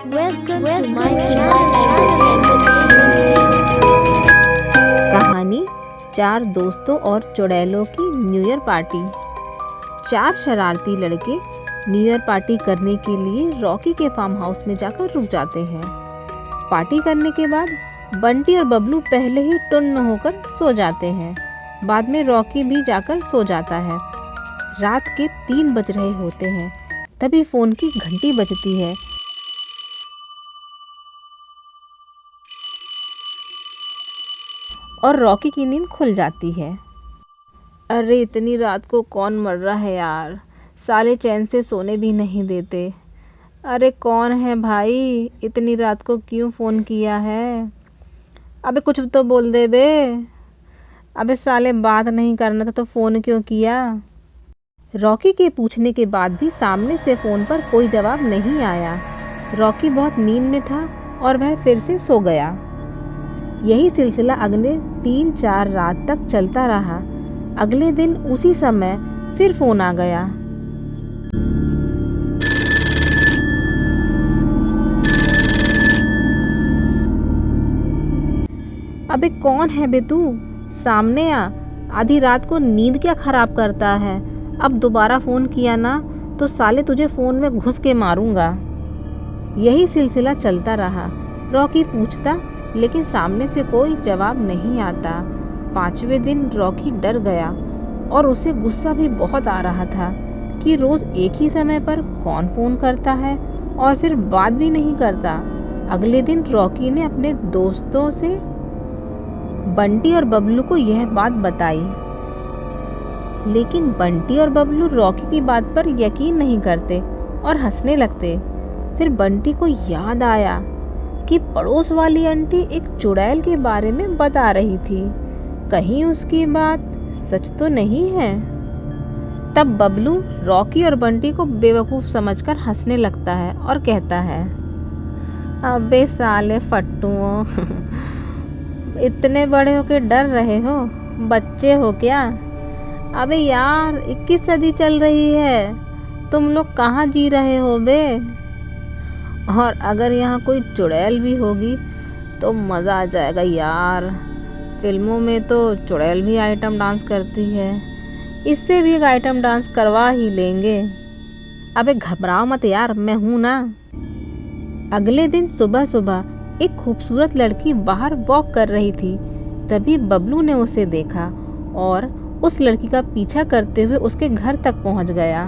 Welcome to my channel. कहानी चार दोस्तों और चुड़ैलों की न्यू ईयर पार्टी। चार शरारती लड़के न्यू ईयर पार्टी करने के लिए रॉकी के फार्म हाउस में जाकर रुक जाते हैं। पार्टी करने के बाद बंटी और बबलू पहले ही टुन्न होकर सो जाते हैं। बाद में रॉकी भी जाकर सो जाता है। रात के 3 बज रहे होते हैं, तभी फ़ोन की घंटी बजती है। और रॉकी की नींद खुल जाती है। अरे इतनी रात को कौन मर रहा है यार, साले चैन से सोने भी नहीं देते। अरे कौन है भाई, इतनी रात को क्यों फ़ोन किया है? अबे कुछ तो बोल दे बे। अबे साले बात नहीं करना था तो फ़ोन क्यों किया? रॉकी के पूछने के बाद भी सामने से फ़ोन पर कोई जवाब नहीं आया। रॉकी बहुत नींद में था और वह फिर से सो गया। यही सिलसिला अगले 3-4 रात तक चलता रहा। अगले दिन उसी समय फिर फ़ोन आ गया। अबे कौन है बे तू? सामने आ, आधी रात को नींद क्या खराब करता है? अब दोबारा फ़ोन किया ना तो साले तुझे फ़ोन में घुस के मारूंगा। यही सिलसिला चलता रहा। रॉकी पूछता लेकिन सामने से कोई जवाब नहीं आता। 5वें दिन रॉकी डर गया और उसे गुस्सा भी बहुत आ रहा था कि रोज़ एक ही समय पर कौन फ़ोन करता है और फिर बात भी नहीं करता। अगले दिन रॉकी ने अपने दोस्तों से बंटी और बबलू को यह बात बताई, लेकिन बंटी और बबलू रॉकी की बात पर यकीन नहीं करते और हंसने लगते। फिर बंटी को याद आया कि पड़ोस वाली आंटी एक चुड़ैल के बारे में बता रही थी। कहीं उसकी बात सच तो नहीं है? तब बबलू रॉकी और बंटी को बेवकूफ़ समझकर हंसने लगता है और कहता है, अबे साले फट्टुओं इतने बड़े हो के डर रहे हो? बच्चे हो क्या? अबे यार 21 सदी चल रही है, तुम लोग कहाँ जी रहे हो बे? और अगर यहाँ कोई चुड़ैल भी होगी तो मज़ा आ जाएगा यार। फिल्मों में तो चुड़ैल भी आइटम डांस करती है, इससे भी एक आइटम डांस करवा ही लेंगे। अबे घबराओ मत यार, मैं हूँ ना। अगले दिन सुबह सुबह एक खूबसूरत लड़की बाहर वॉक कर रही थी। तभी बबलू ने उसे देखा और उस लड़की का पीछा करते हुए उसके घर तक पहुँच गया।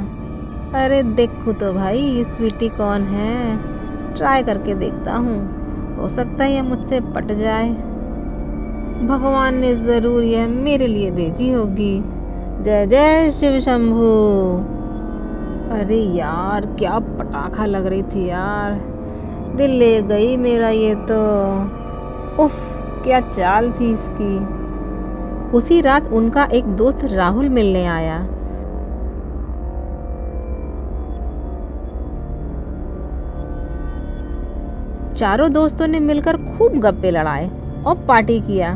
अरे देखो तो भाई ये स्वीटी कौन है, ट्राई करके देखता हूँ, हो सकता है ये मुझसे पट जाए। भगवान ने ज़रूर यह मेरे लिए भेजी होगी। जय जय शिव शंभू। अरे यार क्या पटाखा लग रही थी यार, दिल ले गई मेरा ये तो। उफ क्या चाल थी इसकी। उसी रात उनका एक दोस्त राहुल मिलने आया। चारों दोस्तों ने मिलकर खूब गप्पे लड़ाए और पार्टी किया।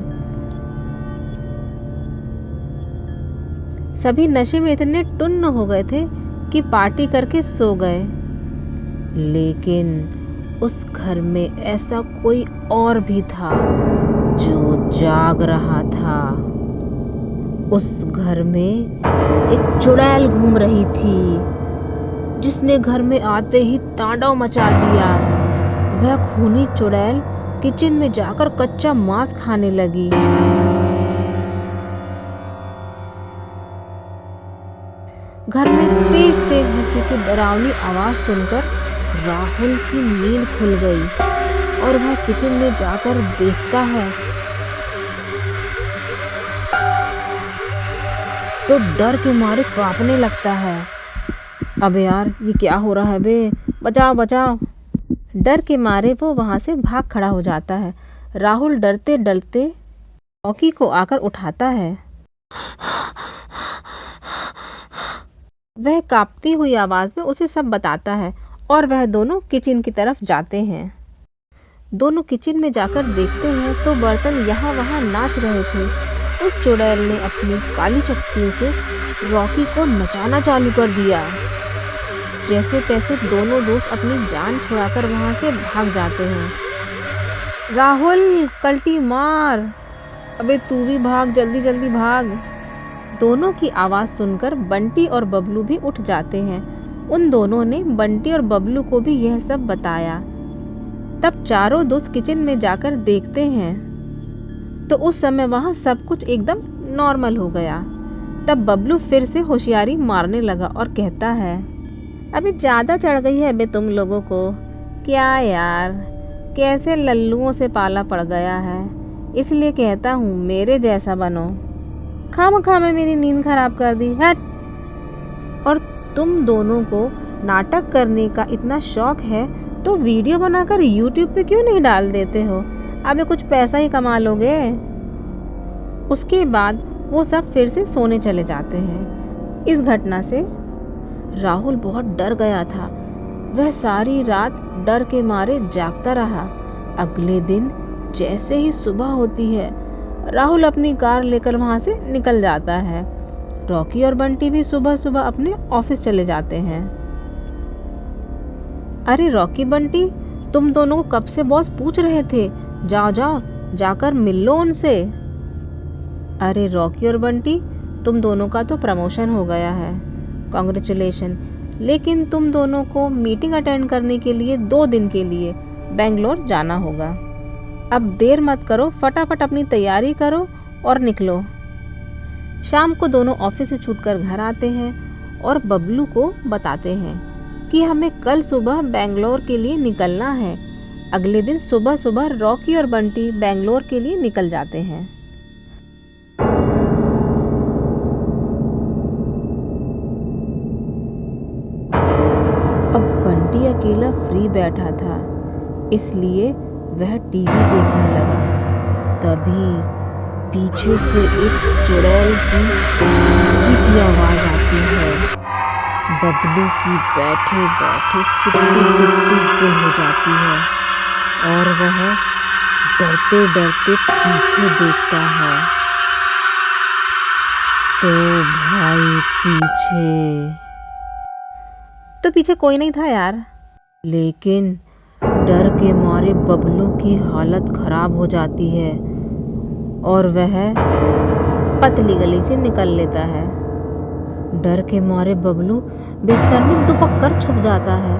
सभी नशे में इतने टुन्न हो गए थे कि पार्टी करके सो गए। लेकिन उस घर में ऐसा कोई और भी था जो जाग रहा था। उस घर में एक चुड़ैल घूम रही थी जिसने घर में आते ही तांडव मचा दिया। वह खूनी चुड़ैल किचन में जाकर कच्चा मांस खाने लगी। घर में तेज तेज हंसी की डरावनी आवाज सुनकर राहुल की नींद खुल गई और वह किचन में जाकर देखता है तो डर के मारे कांपने लगता है। अबे यार ये क्या हो रहा है बे, बचाओ बचाओ। डर के मारे वो वहां से भाग खड़ा हो जाता है। राहुल डरते डरते रॉकी को आकर उठाता है। वह कांपती हुई आवाज में उसे सब बताता है और वह दोनों किचन की तरफ जाते हैं। दोनों किचन में जाकर देखते हैं तो बर्तन यहाँ वहाँ नाच रहे थे। उस चुड़ैल ने अपनी काली शक्तियों से रॉकी को नचाना चालू कर दिया। जैसे तैसे दोनों दोस्त अपनी जान छुड़ाकर वहाँ से भाग जाते हैं। राहुल, कल्टी मार, अबे तू भी भाग, जल्दी जल्दी भाग। दोनों की आवाज़ सुनकर बंटी और बबलू भी उठ जाते हैं। उन दोनों ने बंटी और बबलू को भी यह सब बताया। तब चारों दोस्त किचन में जाकर देखते हैं तो उस समय वहाँ सब कुछ एकदम नॉर्मल हो गया। तब बबलू फिर से होशियारी मारने लगा और कहता है, अभी ज़्यादा चढ़ गई है बे तुम लोगों को। क्या यार, कैसे लल्लुओं से पाला पड़ गया है, इसलिए कहता हूँ मेरे जैसा बनो। खामखा में मेरी नींद खराब कर दी, हट। और तुम दोनों को नाटक करने का इतना शौक है तो वीडियो बनाकर YouTube पे क्यों नहीं डाल देते हो? अबे कुछ पैसा ही कमा लोगे। उसके बाद वो सब फिर से सोने चले जाते हैं। इस घटना से राहुल बहुत डर गया था। वह सारी रात डर के मारे जागता रहा। अगले दिन जैसे ही सुबह होती है, राहुल अपनी कार लेकर वहाँ से निकल जाता है। रॉकी और बंटी भी सुबह सुबह अपने ऑफिस चले जाते हैं। अरे रॉकी, बंटी, तुम दोनों को कब से बॉस पूछ रहे थे, जाओ जाओ जाकर मिल लो उनसे। अरे रॉकी और बंटी, तुम दोनों का तो प्रमोशन हो गया है, कॉन्ग्रेचुलेशन। लेकिन तुम दोनों को मीटिंग अटेंड करने के लिए 2 दिन के लिए बेंगलोर जाना होगा। अब देर मत करो, फटाफट अपनी तैयारी करो और निकलो। शाम को दोनों ऑफिस से छूटकर घर आते हैं और बबलू को बताते हैं कि हमें कल सुबह बेंगलोर के लिए निकलना है। अगले दिन सुबह सुबह रॉकी और बंटी बेंगलोर के लिए निकल जाते हैं। अब बंटी अकेला फ्री बैठा था, इसलिए वह टीवी देखने लगा। तभी पीछे से एक चुड़ैल की किसी की आवाज़ आती है। बबलू की बैठे बैठे सिट्टी गुल हो जाती है और वह डरते डरते पीछे देखता है तो भाई पीछे कोई नहीं था यार। लेकिन डर के मारे बबलू की हालत खराब हो जाती है और वह पतली गली से निकल लेता है। डर के मारे बबलू बिस्तर में दुबक कर छुप जाता है।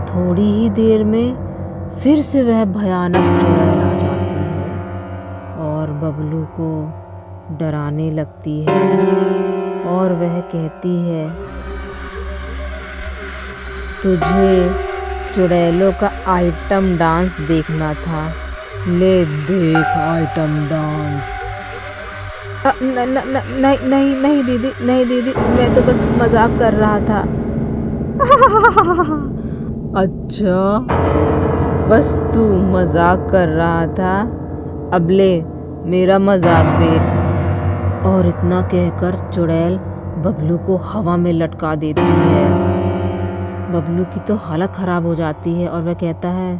थोड़ी ही देर में फिर से वह भयानक चुड़ैल आ जाती है और बबलू को डराने लगती है और वह कहती है, तुझे चुड़ैलों का आइटम डांस देखना था, ले देख आइटम डांस। नहीं दीदी, मैं तो बस मजाक कर रहा था। अच्छा, बस तू मजाक कर रहा था, अब ले मेरा मजाक देख। और इतना कहकर चुड़ैल बबलू को हवा में लटका देती है। बबलू की तो हालत खराब हो जाती है और वह कहता है,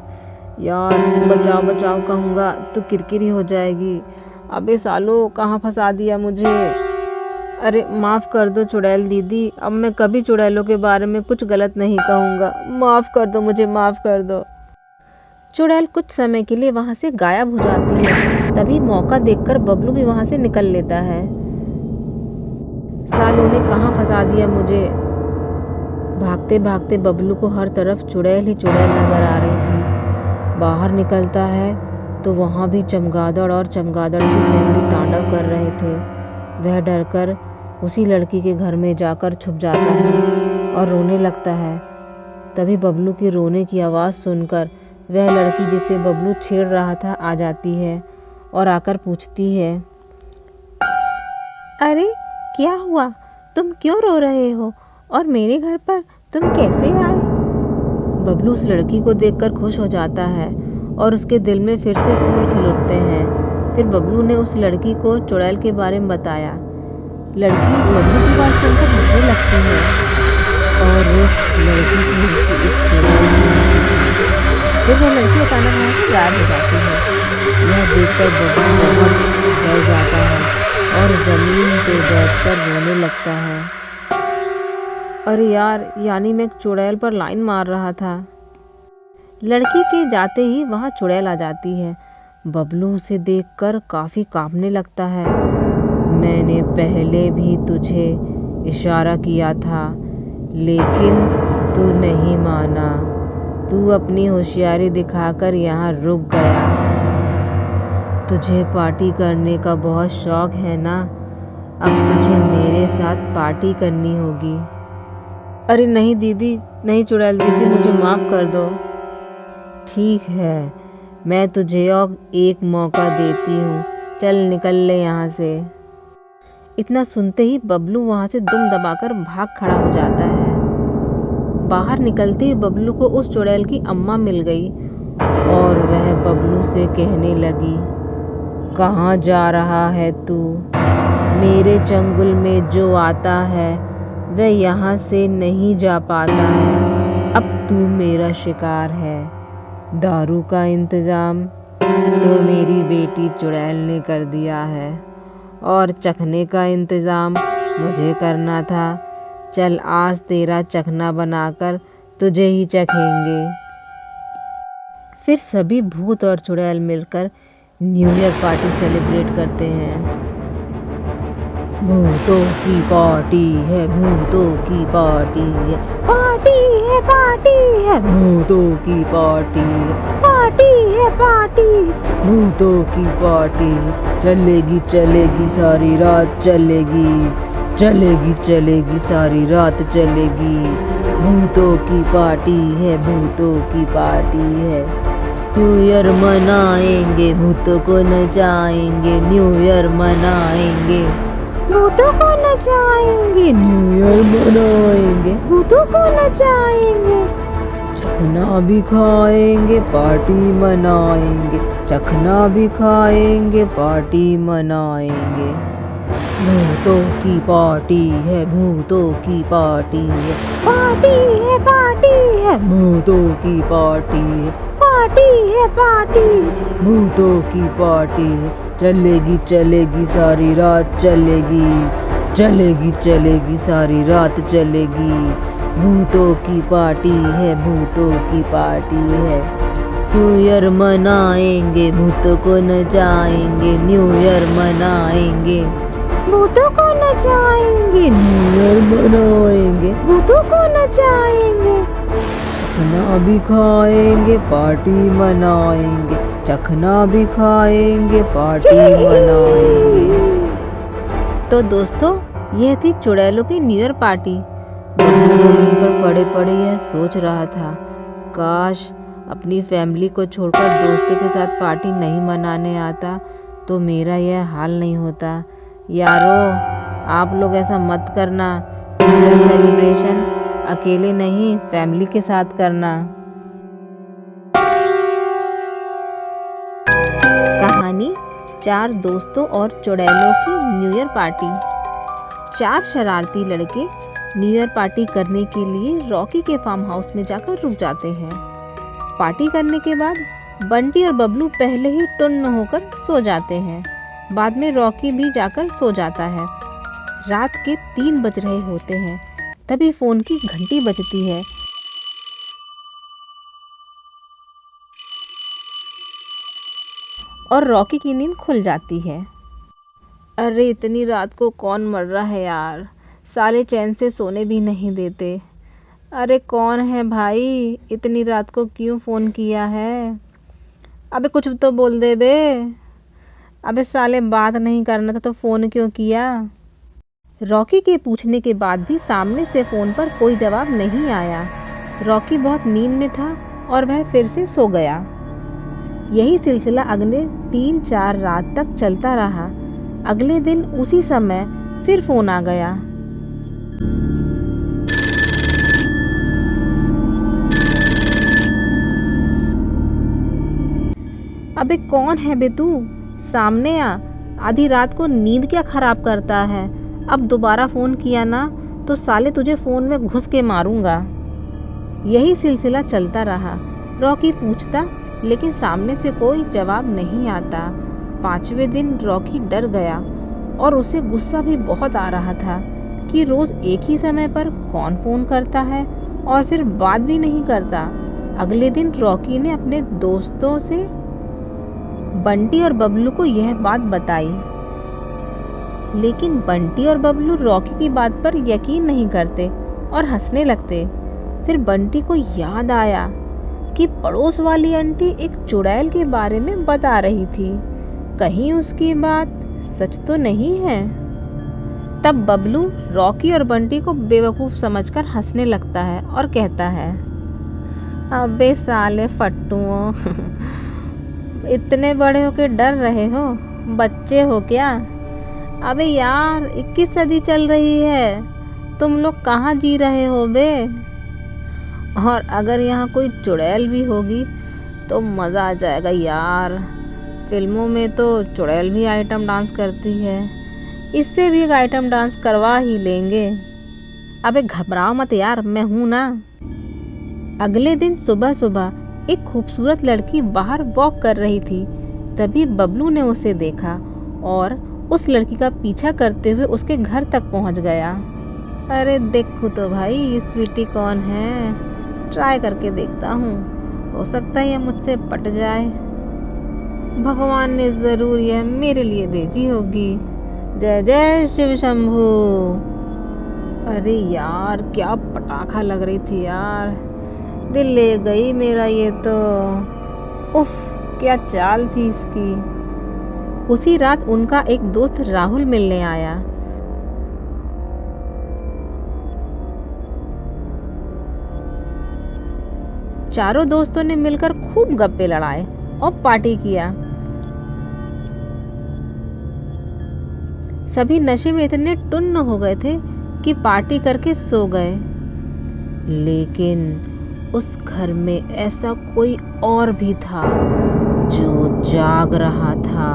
यार बचाओ बचाओ कहूँगा तो किरकिरी हो जाएगी। अबे सालो, कहाँ फंसा दिया मुझे। अरे माफ़ कर दो चुड़ैल दीदी, अब मैं कभी चुड़ैलों के बारे में कुछ गलत नहीं कहूँगा, माफ़ कर दो मुझे, माफ़ कर दो। चुड़ैल कुछ समय के लिए वहाँ से गायब हो जाती है। तभी मौका देखकर बबलू भी वहाँ से निकल लेता है। सालों ने कहाँ फंसा दिया मुझे। भागते भागते बबलू को हर तरफ चुड़ैल ही चुड़ैल नजर आ रही थी। बाहर निकलता है तो वहाँ भी चमगादड़ और चमगादड़ की फैमिली तांडव कर रहे थे। वह डरकर उसी लड़की के घर में जाकर छुप जाता है और रोने लगता है। तभी बबलू की रोने की आवाज़ सुनकर वह लड़की जिसे बबलू छेड़ रहा था आ जाती है और आकर पूछती है, अरे क्या हुआ, तुम क्यों रो रहे हो और मेरे घर पर तुम कैसे आए? बबलू उस लड़की को देखकर खुश हो जाता है और उसके दिल में फिर से फूल खिल उठते हैं। फिर बबलू ने उस लड़की को चुड़ैल के बारे में बताया। लड़की बबलू की बात सुनकर हंसने लगती है और उस लड़की की हंसी एक चुड़ैल की हंसी थी। फिर वह लड़की अचानक वहाँ से गायब हो जाती है। यह देखकर बबलू बहुत डर जाता है और जमीन पे बैठकर रोने लगता है अरे यार, यानी मैं चुड़ैल पर लाइन मार रहा था। लड़की के जाते ही वहाँ चुड़ैल आ जाती है। बबलू उसे देखकर काफ़ी कांपने लगता है। मैंने पहले भी तुझे इशारा किया था, लेकिन तू नहीं माना। तू अपनी होशियारी दिखाकर यहाँ रुक गया। तुझे पार्टी करने का बहुत शौक है ना? अब तुझे मेरे साथ पार्टी करनी होगी। अरे नहीं दीदी, नहीं चुड़ैल दीदी, मुझे माफ़ कर दो। ठीक है, मैं तुझे और एक मौका देती हूँ। चल निकल ले यहाँ से। इतना सुनते ही बबलू वहाँ से दुम दबाकर भाग खड़ा हो जाता है। बाहर निकलते ही बबलू को उस चुड़ैल की अम्मा मिल गई और वह बबलू से कहने लगी, कहाँ जा रहा है तू? मेरे चंगुल में जो आता है वह यहाँ से नहीं जा पाता है। अब तू मेरा शिकार है। दारू का इंतज़ाम तो मेरी बेटी चुड़ैल ने कर दिया है और चखने का इंतज़ाम मुझे करना था। चल आज तेरा चखना बनाकर तुझे ही चखेंगे। फिर सभी भूत और चुड़ैल मिलकर न्यू ईयर पार्टी सेलिब्रेट करते हैं। भूतों की पार्टी है, भूतों की पार्टी है, पार्टी है, पार्टी है, भूतों की पार्टी है, पार्टी है, पार्टी, भूतों की पार्टी। चलेगी चलेगी सारी रात चलेगी, चलेगी चलेगी सारी रात चलेगी। भूतों की पार्टी है, भूतों की पार्टी है। न्यू ईयर मनाएंगे, भूतों को नचाएंगे। न्यू ईयर मनाएंगे, भूतों को नचाएंगे। न्यू ईयर मनाएंगे, भूतों को नचाएंगे। चखना भी खाएंगे, पार्टी मनाएंगे। चखना भी खाएंगे, पार्टी मनाएंगे। भूतों की पार्टी है, भूतों की पार्टी है, पार्टी है, पार्टी है, भूतों की पार्टी है, पार्टी है, पार्टी, भूतों की पार्टी। चलेगी चलेगी सारी रात चलेगी, चलेगी चलेगी सारी रात चलेगी। भूतों की पार्टी है, भूतों की पार्टी है। न्यू ईयर मनाएंगे, भूतों को नचाएंगे। न्यू ईयर मनाएंगे, भूतों को नचाएंगे। न्यू ईयर मनाएंगे, भूतों को नचाएंगे। चखना भी खाएंगे, पार्टी मनाएंगे। चखना भी खाएंगे, पार्टी मनाएंगे। तो दोस्तों, यह थी चुड़ैलों की न्यू ईयर पार्टी। बबलू जमीन पर पड़े पड़े यह सोच रहा था, काश अपनी फैमिली को छोड़कर दोस्तों के साथ पार्टी नहीं मनाने आता तो मेरा यह हाल नहीं होता। यारो, आप लोग ऐसा मत करना। न्यू ईयर सेलिब्रेशन अकेले नहीं, फैमिली के साथ करना। कहानी 4 दोस्तों और चुड़ैलों की न्यू ईयर पार्टी। 4 शरारती लड़के न्यू ईयर पार्टी करने के लिए रॉकी के फार्म हाउस में जाकर रुक जाते हैं। पार्टी करने के बाद बंटी और बबलू पहले ही टुन्न होकर सो जाते हैं। बाद में रॉकी भी जाकर सो जाता है। रात के 3 बज रहे होते हैं, तभी फ़ोन की घंटी बजती है। और रॉकी की नींद खुल जाती है। अरे इतनी रात को कौन मर रहा है यार, साले चैन से सोने भी नहीं देते। अरे कौन है भाई, इतनी रात को क्यों फ़ोन किया है? अबे कुछ तो बोल दे बे। अबे साले बात नहीं करना था तो फ़ोन क्यों किया? रॉकी के पूछने के बाद भी सामने से फ़ोन पर कोई जवाब नहीं आया। रॉकी बहुत नींद में था और वह फिर से सो गया। यही सिलसिला अगले 3-4 रात तक चलता रहा। अगले दिन उसी समय फिर फ़ोन आ गया। अबे कौन है बे तू? सामने आ, आधी रात को नींद क्या ख़राब करता है? अब दोबारा फ़ोन किया ना तो साले तुझे फ़ोन में घुस के मारूंगा। यही सिलसिला चलता रहा। रॉकी पूछता लेकिन सामने से कोई जवाब नहीं आता। 5वें दिन रॉकी डर गया और उसे गुस्सा भी बहुत आ रहा था। कि रोज एक ही समय पर कौन फोन करता है और फिर बात भी नहीं करता। अगले दिन रॉकी ने अपने दोस्तों से बंटी और बबलू को यह बात बताई, लेकिन बंटी और बबलू रॉकी की बात पर यकीन नहीं करते और हंसने लगते। फिर बंटी को याद आया कि पड़ोस वाली आंटी एक चुड़ैल के बारे में बता रही थी, कहीं उसकी बात सच तो नहीं है। तब बबलू रॉकी और बंटी को बेवकूफ़ समझकर हंसने लगता है और कहता है, अबे साले फट्टुओं इतने बड़े हो के डर रहे हो, बच्चे हो क्या? अबे यार 21 सदी चल रही है, तुम लोग कहाँ जी रहे हो बे? और अगर यहाँ कोई चुड़ैल भी होगी तो मज़ा आ जाएगा यार। फिल्मों में तो चुड़ैल भी आइटम डांस करती है, इससे भी एक आइटम डांस करवा ही लेंगे। अबे घबराओ मत यार, मैं हूँ ना। अगले दिन सुबह सुबह एक खूबसूरत लड़की बाहर वॉक कर रही थी। तभी बबलू ने उसे देखा और उस लड़की का पीछा करते हुए उसके घर तक पहुंच गया। अरे देखो तो भाई ये स्वीटी कौन है, ट्राई करके देखता हूँ, हो सकता है ये मुझसे पट जाए। भगवान ने ज़रूर यह मेरे लिए भेजी होगी। जय जय शिव शंभू। अरे यार क्या पटाखा लग रही थी यार, दिल ले गई मेरा ये तो। उफ क्या चाल थी इसकी। उसी रात उनका एक दोस्त राहुल मिलने आया। चारों दोस्तों ने मिलकर खूब गप्पे लड़ाए और पार्टी किया। सभी नशे में इतने टुन्न हो गए थे कि पार्टी करके सो गए। लेकिन उस घर में ऐसा कोई और भी था जो जाग रहा था।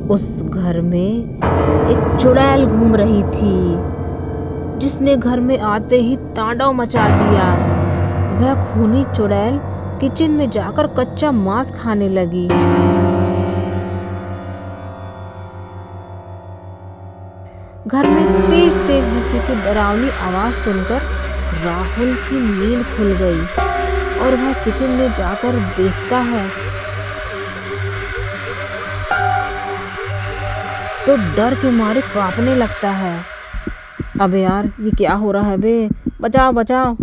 उस घर में एक चुड़ैल घूम रही थी, जिसने घर में आते ही तांडव मचा दिया। वह खूनी चुड़ैल किचन में जाकर कच्चा मांस खाने लगी। घर में तेज तेज हंसी की डरावनी आवाज सुनकर राहुल की नींद खुल गई और वह किचन में जाकर देखता है तो डर के मारे कांपने लगता है। अबे यार ये क्या हो रहा है बे, बचाओ बचाओ।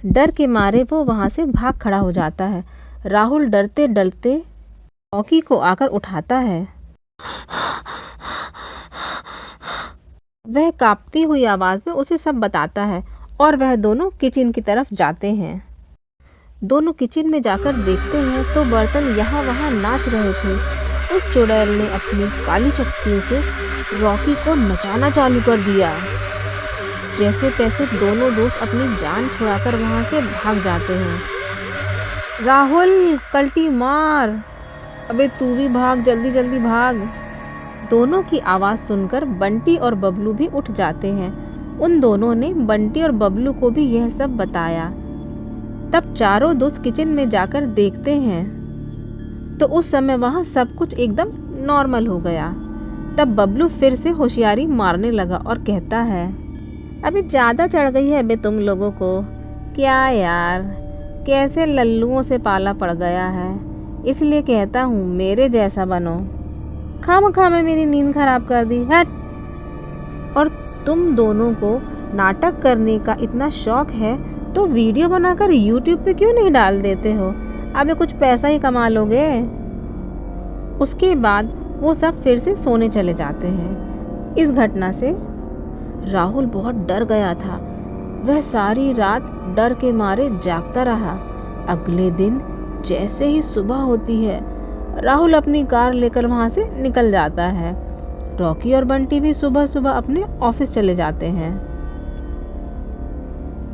डर के मारे वो वहां से भाग खड़ा हो जाता है। राहुल डरते डरते रॉकी को आकर उठाता है। वह कांपती हुई आवाज में उसे सब बताता है और वह दोनों किचन की तरफ जाते हैं। दोनों किचन में जाकर देखते हैं तो बर्तन यहाँ वहाँ नाच रहे थे। उस चुड़ैल ने अपनी काली शक्तियों से रॉकी को नचाना चालू कर दिया। जैसे तैसे दोनों दोस्त अपनी जान छुड़ाकर वहां से भाग जाते हैं। राहुल कल्टी मार, अबे तू भी भाग, जल्दी जल्दी भाग। दोनों की आवाज़ सुनकर बंटी और बबलू भी उठ जाते हैं। उन दोनों ने बंटी और बबलू को भी यह सब बताया। तब चारों दोस्त किचन में जाकर देखते हैं तो उस समय वहाँ सब कुछ एकदम नॉर्मल हो गया। तब बबलू फिर से होशियारी मारने लगा और कहता है, अभी ज़्यादा चढ़ गई है बे तुम लोगों को। क्या यार, कैसे लल्लुओं से पाला पड़ गया है, इसलिए कहता हूँ मेरे जैसा बनो। खामखा में मेरी नींद खराब कर दी, हट। और तुम दोनों को नाटक करने का इतना शौक है तो वीडियो बनाकर YouTube पे क्यों नहीं डाल देते हो? अबे कुछ पैसा ही कमा लोगे। उसके बाद वो सब फिर से सोने चले जाते हैं। इस घटना से राहुल बहुत डर गया था। वह सारी रात डर के मारे जागता रहा। अगले दिन जैसे ही सुबह होती है राहुल अपनी कार लेकर वहां से निकल जाता है। रॉकी और बंटी भी सुबह सुबह अपने ऑफिस चले जाते हैं।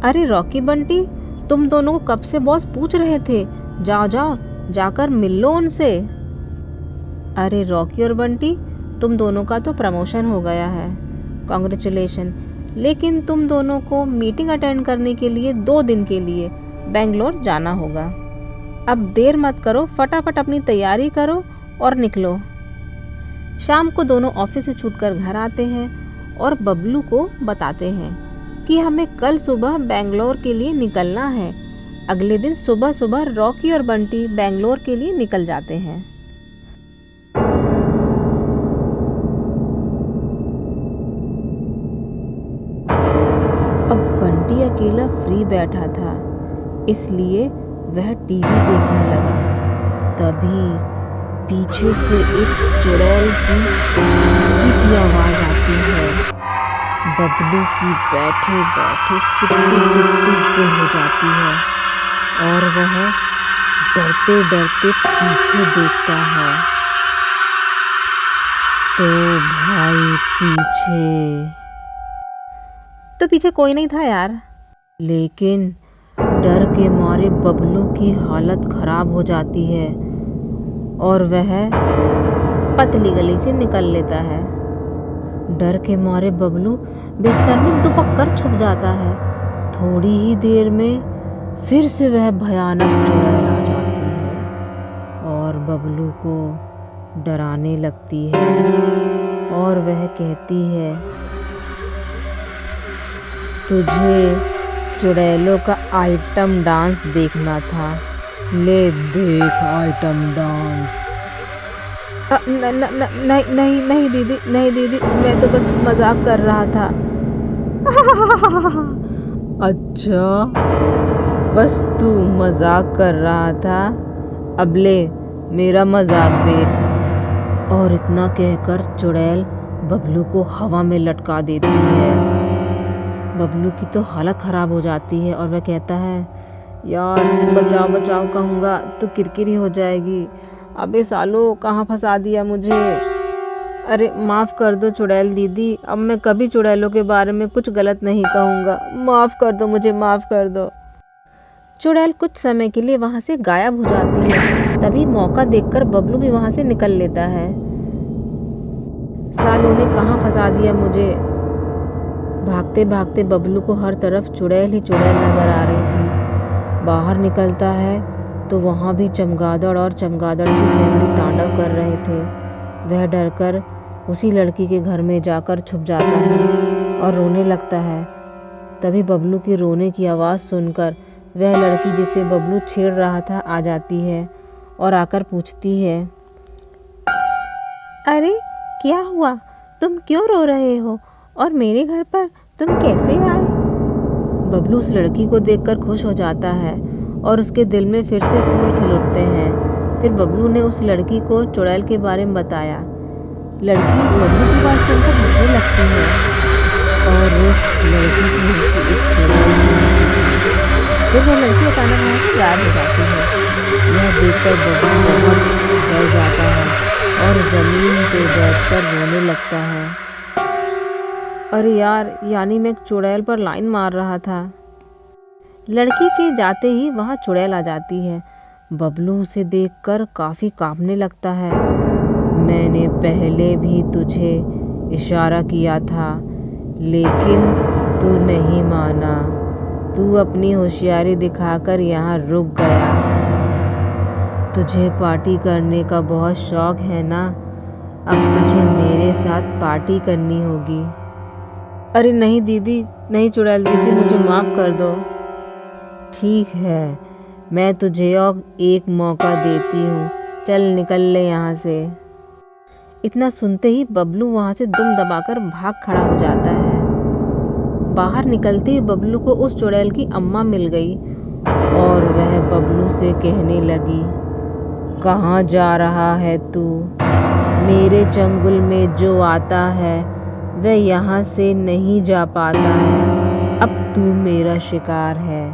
अरे रॉकी बंटी, तुम दोनों को कब से बॉस पूछ रहे थे, जाओ जाओ जाकर मिल लो उनसे। अरे रॉकी और बंटी, तुम दोनों का तो प्रमोशन हो गया है, कांग्रेचुलेशन। लेकिन तुम दोनों को मीटिंग अटेंड करने के लिए 2 दिन के लिए बेंगलोर जाना होगा। अब देर मत करो, फटाफट अपनी तैयारी करो और निकलो। शाम को दोनों ऑफिस से छूटकर घर आते हैं और बबलू को बताते हैं कि हमें कल सुबह बेंगलोर के लिए निकलना है। अगले दिन सुबह सुबह रॉकी और बंटी बेंगलोर के लिए निकल जाते हैं। अब बंटी अकेला फ्री बैठा था, इसलिए वह टीवी देखने लगा। तभी पीछे से एक चुड़ैल की हंसी की आवाज आती है। बबलू की बैठे बैठे सिट्टी पिट्टी गुल हो जाती है और वह डरते डरते पीछे देखता है तो भाई पीछे कोई नहीं था यार। लेकिन डर के मारे बबलू की हालत खराब हो जाती है और वह पतली गली से निकल लेता है। डर के मारे बबलू बिस्तर में दुबक कर छुप जाता है। थोड़ी ही देर में फिर से वह भयानक चुड़ैल आ जाती है और बबलू को डराने लगती है और वह कहती है, तुझे चुड़ैलों का आइटम डांस देखना था, ले देख आइटम डांस। नहीं दीदी, मैं तो बस मजाक कर रहा था। अच्छा, बस तू मजाक कर रहा था, अब ले मेरा मजाक देख। और इतना कहकर चुड़ैल बबलू को हवा में लटका देती है। बबलू की तो हालत ख़राब हो जाती है और वह कहता है, यार बचाओ कहूँगा तो किरकिरी हो जाएगी। अबे सालो, कहाँ फंसा दिया मुझे। अरे माफ़ कर दो चुड़ैल दीदी, अब मैं कभी चुड़ैलों के बारे में कुछ गलत नहीं कहूँगा। माफ़ कर दो मुझे, माफ़ कर दो। चुड़ैल कुछ समय के लिए वहाँ से गायब हो जाती है। तभी मौका देखकर बबलू भी वहाँ से निकल लेता है। सालों ने कहाँ फंसा दिया मुझे। भागते भागते बबलू को हर तरफ चुड़ैल ही चुड़ैल नजर आ रही थी। बाहर निकलता है तो वहाँ भी चमगादड़ और चमगादड़ की फैमिली तांडव कर रहे थे। वह डरकर उसी लड़की के घर में जाकर छुप जाता है और रोने लगता है। तभी बबलू की रोने की आवाज़ सुनकर वह लड़की जिसे बबलू छेड़ रहा था आ जाती है और आकर पूछती है, अरे क्या हुआ, तुम क्यों रो रहे हो और मेरे घर पर तुम कैसे आए? बबलू उस लड़की को देखकर खुश हो जाता है और उसके दिल में फिर से फूल खिल उठते हैं। फिर बबलू ने उस लड़की को चुड़ैल के बारे में बताया। लड़की बबलू की बात सुनकर हंसने लगती है और उस लड़की की हंसी एक चुड़ैल की हंसी थी। फिर वह लड़की अचानक वहाँ से गायब हो जाती है। यह देखकर बबलू बहुत डर जाता है और ज़मीन पे बैठकर रोने लगता है। अरे यार, यानी मैं चुड़ैल पर लाइन मार रहा था। लड़की के जाते ही वहाँ चुड़ैल आ जाती है। बबलू उसे देखकर काफ़ी कांपने लगता है। मैंने पहले भी तुझे इशारा किया था, लेकिन तू नहीं माना। तू अपनी होशियारी दिखाकर यहाँ रुक गया। तुझे पार्टी करने का बहुत शौक है ना? अब तुझे मेरे साथ पार्टी करनी होगी। अरे नहीं दीदी, नहीं चुड़ैल दीदी, मुझे माफ़ कर दो। ठीक है, मैं तुझे और एक मौका देती हूँ, चल निकल ले यहाँ से। इतना सुनते ही बबलू वहाँ से दुम दबाकर भाग खड़ा हो जाता है। बाहर निकलते ही बबलू को उस चुड़ैल की अम्मा मिल गई और वह बबलू से कहने लगी, कहाँ जा रहा है तू? मेरे चंगुल में जो आता है वह यहाँ से नहीं जा पाता है। अब तू मेरा शिकार है।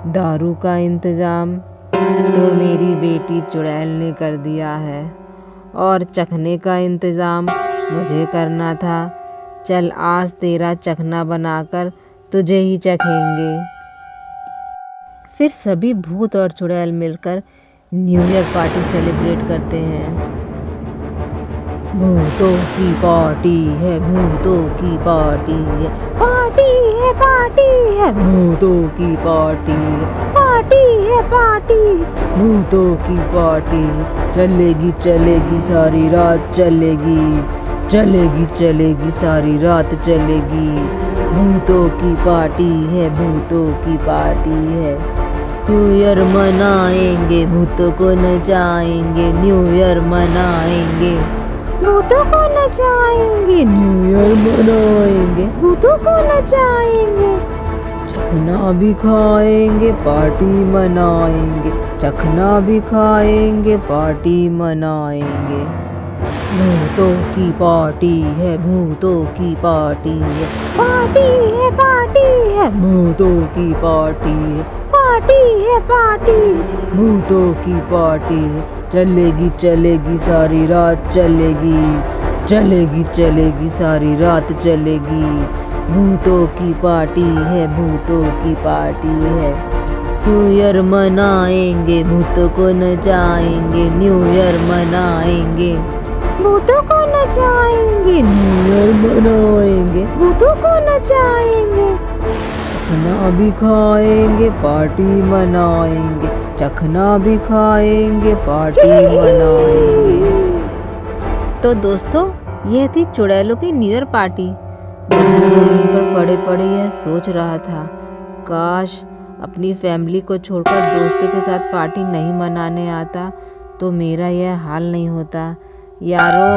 दारू का इंतज़ाम तो मेरी बेटी चुड़ैल ने कर दिया है और चखने का इंतज़ाम मुझे करना था। चल आज तेरा चखना बनाकर तुझे ही चखेंगे। फिर सभी भूत और चुड़ैल मिलकर न्यू ईयर पार्टी सेलिब्रेट करते हैं। भूतों की पार्टी है, भूतों की पार्टी है, पार्टी है, पार्टी है, भूतों की पार्टी है, पार्टी है, पार्टी, भूतों की पार्टी चलेगी चलेगी सारी रात चलेगी। चलेगी चलेगी सारी रात चलेगी, भूतों की पार्टी है, भूतों की पार्टी है। न्यू ईयर मनाएंगे, भूतों को नचाएंगे, न्यू ईयर मनाएंगे, भूतों को नचाएंगे, न्यू ईयर मनाएंगे, भूतों को नचाएंगे। चखना भी खाएंगे, पार्टी मनाएंगे, चखना भी खाएंगे, पार्टी मनाएंगे। भूतों की पार्टी है, भूतों की पार्टी है, पार्टी है, पार्टी है, भूतों की पार्टी है, पार्टी है, पार्टी, भूतों की पार्टी है। चलेगी चलेगी सारी रात चलेगी, चलेगी चलेगी सारी रात चलेगी, भूतों की पार्टी है, भूतों की पार्टी है। न्यू ईयर मनाएंगे, भूतों को नचाएंगे, न्यू ईयर मनाएंगे, भूतों को नचाएंगे, न्यू ईयर मनाएंगे, भूतों को नचाएंगे। चखना भी खाएंगे, पार्टी मनाएंगे, चखना भी खाएंगे, पार्टी मनाएंगे। तो दोस्तों, यह थी चुड़ैलों की न्यू ईयर पार्टी। बंटी जमीन पर पड़े पड़े यह सोच रहा था, काश अपनी फैमिली को छोड़कर दोस्तों के साथ पार्टी नहीं मनाने आता तो मेरा यह हाल नहीं होता। यारो,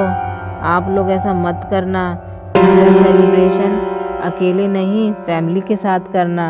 आप लोग ऐसा मत करना। न्यू ईयर सेलिब्रेशन अकेले नहीं, फैमिली के साथ करना।